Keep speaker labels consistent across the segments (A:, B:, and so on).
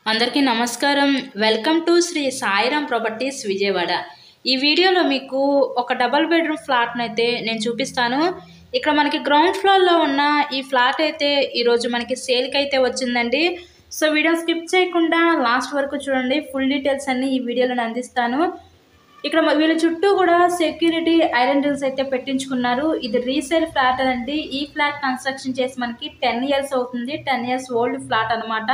A: అందరికీ నమస్కారం. Welcome to Sri Sairam properties Vijayawada. ఈ వీడియోలో మీకు ఒక డబుల్ బెడ్రూమ్ ఫ్లాట్‌నైతే నేను చూపిస్తాను. ఇక్కడ మనకి గ్రౌండ్ ఫ్లోర్‌లో ఉన్న ఈ ఫ్లాట్ అయితే ఈరోజు మనకి సేల్‌కి అయితే వచ్చిందండి. సో వీడియో స్కిప్ చేయకుండా లాస్ట్ వరకు చూడండి. ఫుల్ డీటెయిల్స్ అన్నీ ఈ వీడియోలో నేను అందిస్తాను. ఇక్కడ వీళ్ళ చుట్టూ కూడా సెక్యూరిటీ ఐరన్ రిల్స్ అయితే పెట్టించుకున్నారు. ఇది రీసేల్ ఫ్లాట్ అండి. ఈ ఫ్లాట్ కన్స్ట్రక్షన్ చేసి మనకి 10 ఇయర్స్ అవుతుంది. 10 ఇయర్స్ ఓల్డ్ ఫ్లాట్ అనమాట.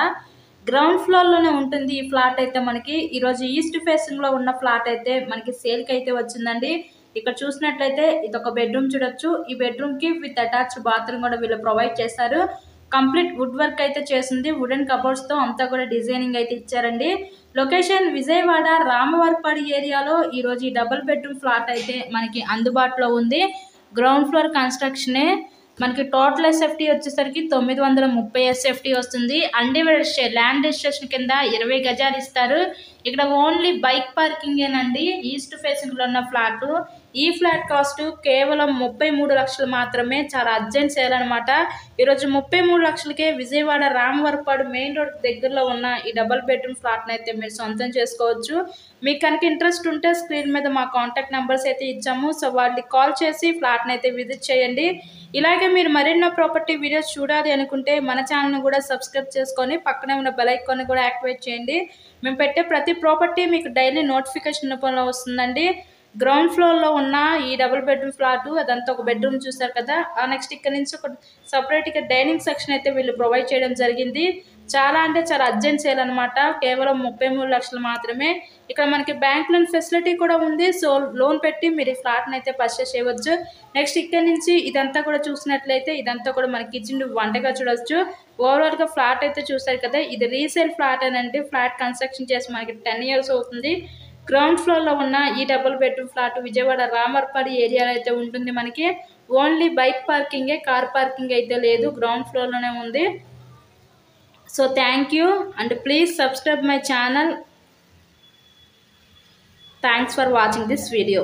A: గ్రౌండ్ ఫ్లోర్‌లోనే ఉంటుంది ఈ ఫ్లాట్ అయితే మనకి. ఈరోజు ఈస్ట్ ఫేసింగ్‌లో ఉన్న ఫ్లాట్ అయితే మనకి సేల్‌కి అయితే వచ్చిందండి. ఇక్కడ చూసినట్లయితే ఇదొక బెడ్రూమ్ చూడొచ్చు. ఈ బెడ్రూమ్‌కి విత్ అటాచ్డ్ బాత్రూమ్ కూడా వీళ్ళు ప్రొవైడ్ చేశారు. కంప్లీట్ వుడ్ వర్క్ అయితే చేసింది. వుడెన్ కబోర్డ్స్‌తో అంతా కూడా డిజైనింగ్ అయితే ఇచ్చారండి. లొకేషన్ విజయవాడ రామవరపాడు ఏరియాలో ఈరోజు ఈ డబుల్ బెడ్రూమ్ ఫ్లాట్ అయితే మనకి అందుబాటులో ఉంది. గ్రౌండ్ ఫ్లోర్ కన్స్ట్రక్షనే. మనకి టోటల్ ఎస్ఎఫ్టీ వచ్చేసరికి 930 ఎస్ఎఫ్టీ వస్తుంది. అన్డివైడెడ్ ల్యాండ్ రిజిస్ట్రేషన్ కింద 20 గజాలు ఇస్తారు. ఇక్కడ ఓన్లీ బైక్ పార్కింగేనండి. ఈస్ట్ ఫేసింగ్లో ఉన్న ఫ్లాట్. ఈ ఫ్లాట్ కాస్ట్ కేవలం 33 లక్షలు మాత్రమే. చాలా అర్జెంట్ సేల్ అనమాట. ఈరోజు 33 లక్షలకే విజయవాడ రామవరపాడు మెయిన్ రోడ్ దగ్గరలో ఉన్న ఈ డబుల్ బెడ్రూమ్ ఫ్లాట్ని అయితే మీరు సొంతం చేసుకోవచ్చు. మీకు కనుక ఇంట్రెస్ట్ ఉంటే స్క్రీన్ మీద మా కాంటాక్ట్ నెంబర్స్ అయితే ఇచ్చాము. సో వాళ్ళకి కాల్ చేసి ఫ్లాట్ని అయితే విజిట్ చేయండి. ఇలాగే మీరు మరెన్నో ప్రాపర్టీ వీడియోస్ చూడాలి అనుకుంటే మన ఛానల్ని కూడా సబ్స్క్రైబ్ చేసుకొని పక్కనే ఉన్న బెల్ ఐకాన్ని కూడా యాక్టివేట్ చేయండి. మేము పెట్టే ప్రతి ప్రాపర్టీ మీకు డైలీ నోటిఫికేషన్ రూపంలో వస్తుందండి. గ్రౌండ్ ఫ్లోర్లో ఉన్న ఈ డబుల్ బెడ్రూమ్ ఫ్లాట్ అదంతా ఒక బెడ్రూమ్ చూసారు కదా. ఆ నెక్స్ట్ ఇక్కడ నుంచి ఒక సపరేట్గా డైనింగ్ సెక్షన్ అయితే వీళ్ళు ప్రొవైడ్ చేయడం జరిగింది. చాలా అంటే చాలా అర్జెంట్ సేల్ అనమాట. కేవలం 33 లక్షలు మాత్రమే. ఇక్కడ మనకి బ్యాంక్ లోన్ ఫెసిలిటీ కూడా ఉంది. సో లోన్ పెట్టి మీరు ఈ ఫ్లాట్ని అయితే పర్చేస్ చేయవచ్చు. నెక్స్ట్ ఇక్కడ నుంచి ఇదంతా కూడా చూసినట్లయితే ఇదంతా కూడా మన కిచెన్ వంటగా చూడవచ్చు. ఓవరాల్గా ఫ్లాట్ అయితే చూసారు కదా. ఇది రీసేల్ ఫ్లాట్ అనండి. ఫ్లాట్ కన్స్ట్రక్షన్ చేసి మనకి 10 ఇయర్స్ అవుతుంది. గ్రౌండ్ ఫ్లోర్లో ఉన్న ఈ double bedroom flat Vijayawada Ramavarapadu ఏరియాలో అయితే ఉంటుంది మనకి. ఓన్లీ బైక్ పార్కింగే, కార్ పార్కింగ్ అయితే లేదు. గ్రౌండ్ ఫ్లోర్లోనే ఉంది. So thank you and please subscribe my channel. Thanks for watching this video.